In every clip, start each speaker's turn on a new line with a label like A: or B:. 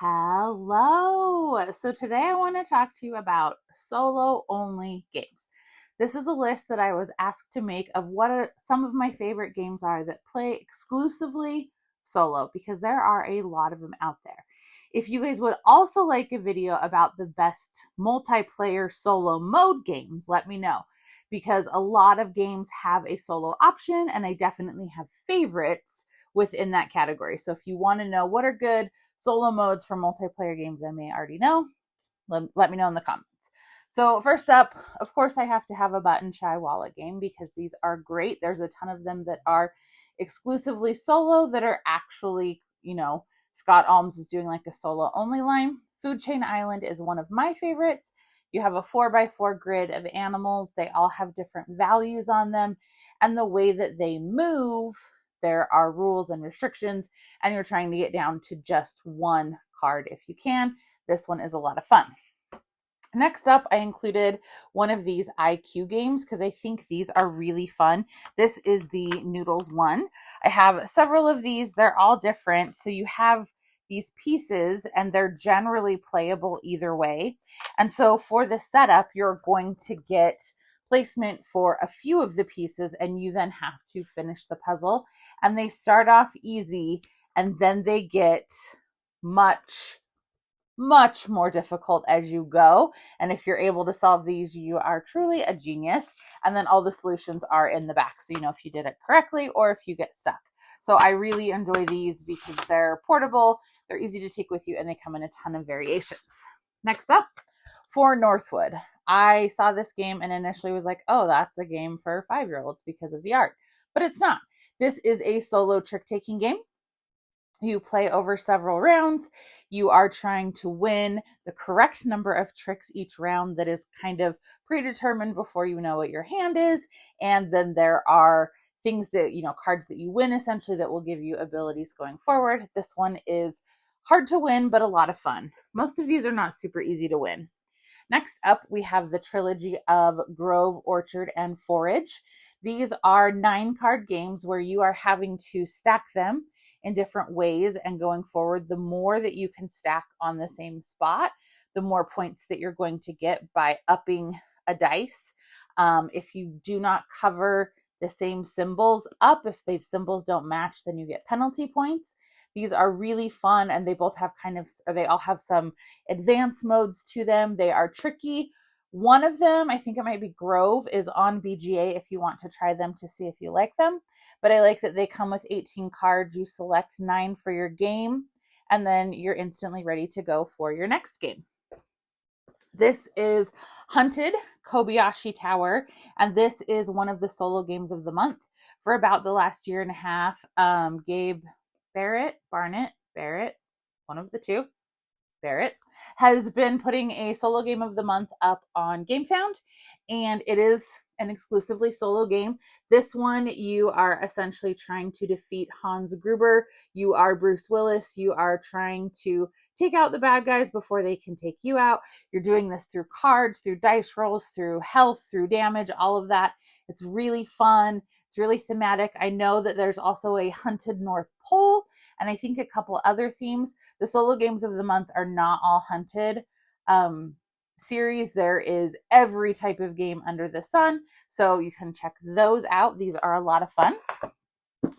A: Hello. So today I want to talk to you about solo only games. This is a list that I was asked to make of some of my favorite games are that play exclusively solo because there are a lot of them out there. If you guys would also like a video about the best multiplayer solo mode games, let me know because a lot of games have a solo option and I definitely have favorites within that category. So if you want to know what are good solo modes for multiplayer games I may already know, let me know in the comments. So first up, of course, I have to have a Button Shy wallet game because these are great. There's a ton of them that are exclusively solo that are actually, Scott Alms is doing like a solo only line. Food Chain Island is one of my favorites. You have a 4x4 grid of animals. They all have different values on them. And the way that they move, there are rules and restrictions, and you're trying to get down to just one card if you can. This one is a lot of fun. Next up, I included one of these IQ games because I think these are really fun. This is the Noodles one. I have several of these. They're all different. So you have these pieces and they're generally playable either way. And so for the setup, you're going to get placement for a few of the pieces and you then have to finish the puzzle. And they start off easy and then they get much more difficult as you go. And if you're able to solve these, you are truly a genius. And then all the solutions are in the back. So you know if you did it correctly or if you get stuck. So I really enjoy these because they're portable, they're easy to take with you, and they come in a ton of variations. Next up, for Northwood. I saw this game and initially was like, oh, that's a game for 5-year-olds because of the art. But it's not. This is a solo trick-taking game. You play over several rounds. You are trying to win the correct number of tricks each round that is kind of predetermined before you know what your hand is. And then there are things that, cards that you win essentially that will give you abilities going forward. This one is hard to win, but a lot of fun. Most of these are not super easy to win. Next up, we have the trilogy of Grove, Orchard, and Forage. These are 9-card games where you are having to stack them in different ways, and going forward, the more that you can stack on the same spot, the more points that you're going to get by upping a dice. If you do not cover the same symbols up, if the symbols don't match, then you get penalty points. These are really fun, and they both have they all have some advanced modes to them. They are tricky. One of them, I think it might be Grove, is on BGA if you want to try them to see if you like them. But I like that they come with 18 cards. You select 9 for your game, and then you're instantly ready to go for your next game. This is Hunted Kobayashi Tower, and this is one of the solo games of the month. For about the last year and a half, Gabe Barrett, one of the two, Barrett, has been putting a solo game of the month up on GameFound, and it is an exclusively solo game. This one, you are essentially trying to defeat Hans Gruber. You are Bruce Willis. You are trying to take out the bad guys before they can take you out. You're doing this through cards, through dice rolls, through health, through damage, all of that. It's really fun. It's really thematic. I know that there's also a Hunted North Pole, and I think a couple other themes. The solo games of the month are not all Hunted series. There is every type of game under the sun, so you can check those out. These are a lot of fun.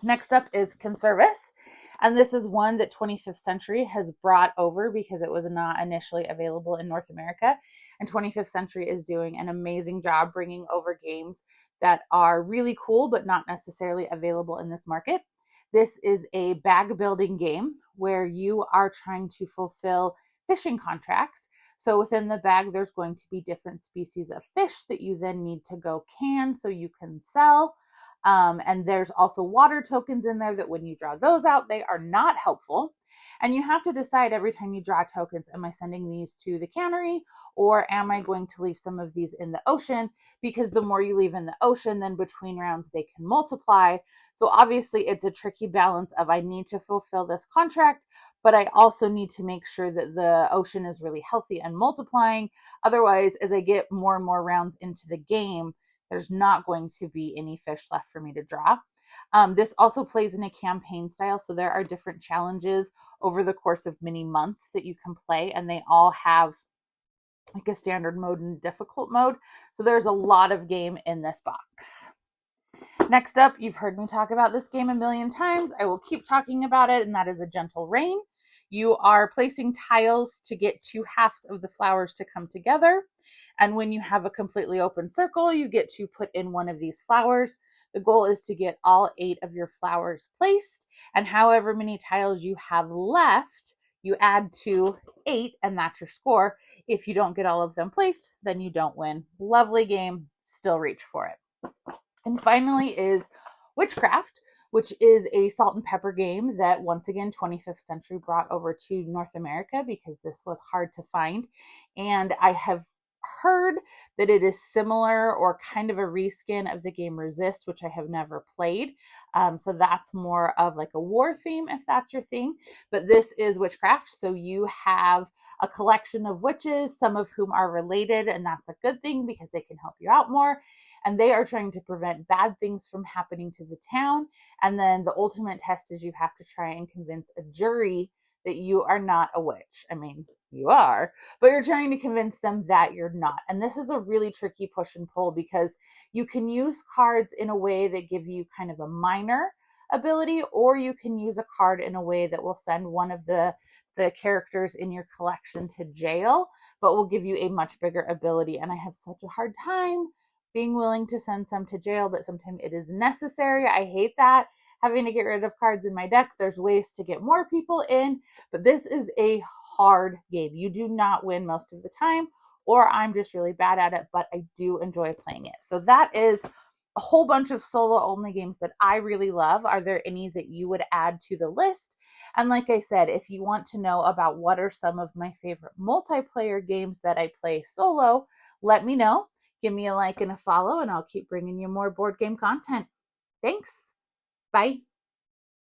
A: Next up is Conservas, and this is one that 25th Century has brought over because it was not initially available in North America, and 25th Century is doing an amazing job bringing over games that are really cool but not necessarily available in this market. This is a bag building game where you are trying to fulfill fishing contracts. So within the bag, there's going to be different species of fish that you then need to go can so you can sell. And there's also water tokens in there that when you draw those out, they are not helpful. And you have to decide every time you draw tokens, am I sending these to the cannery or am I going to leave some of these in the ocean? Because the more you leave in the ocean, then between rounds, they can multiply. So obviously it's a tricky balance of I need to fulfill this contract, but I also need to make sure that the ocean is really healthy and multiplying. Otherwise, as I get more and more rounds into the game, there's not going to be any fish left for me to draw. This also plays in a campaign style, so there are different challenges over the course of many months that you can play, and they all have like a standard mode and difficult mode. So there's a lot of game in this box. Next up, you've heard me talk about this game a million times. I will keep talking about it, and that is A Gentle Rain. You are placing tiles to get two halves of the flowers to come together. And when you have a completely open circle, you get to put in one of these flowers. The goal is to get all 8 of your flowers placed, and however many tiles you have left, you add to 8, and that's your score. If you don't get all of them placed, then you don't win. Lovely game. Still reach for it. And finally is Witchcraft, which is a salt and pepper game that, once again, 25th Century brought over to North America because this was hard to find. And I have heard that it is similar or kind of a reskin of the game Resist, which I have never played. So that's more of like a war theme, if that's your thing. But this is Witchcraft. So you have a collection of witches, some of whom are related, and that's a good thing because they can help you out more. And they are trying to prevent bad things from happening to the town. And then the ultimate test is you have to try and convince a jury that you are not a witch. I mean, you are, but you're trying to convince them that you're not. And this is a really tricky push and pull because you can use cards in a way that give you kind of a minor ability, or you can use a card in a way that will send one of the characters in your collection to jail, but will give you a much bigger ability. And I have such a hard time being willing to send some to jail, but sometimes it is necessary. I hate that, having to get rid of cards in my deck. There's ways to get more people in, but this is a hard game. You do not win most of the time, or I'm just really bad at it, but I do enjoy playing it. So that is a whole bunch of solo only games that I really love. Are there any that you would add to the list? And like I said, if you want to know about what are some of my favorite multiplayer games that I play solo, let me know. Give me a like and a follow, and I'll keep bringing you more board game content. Thanks. Bye.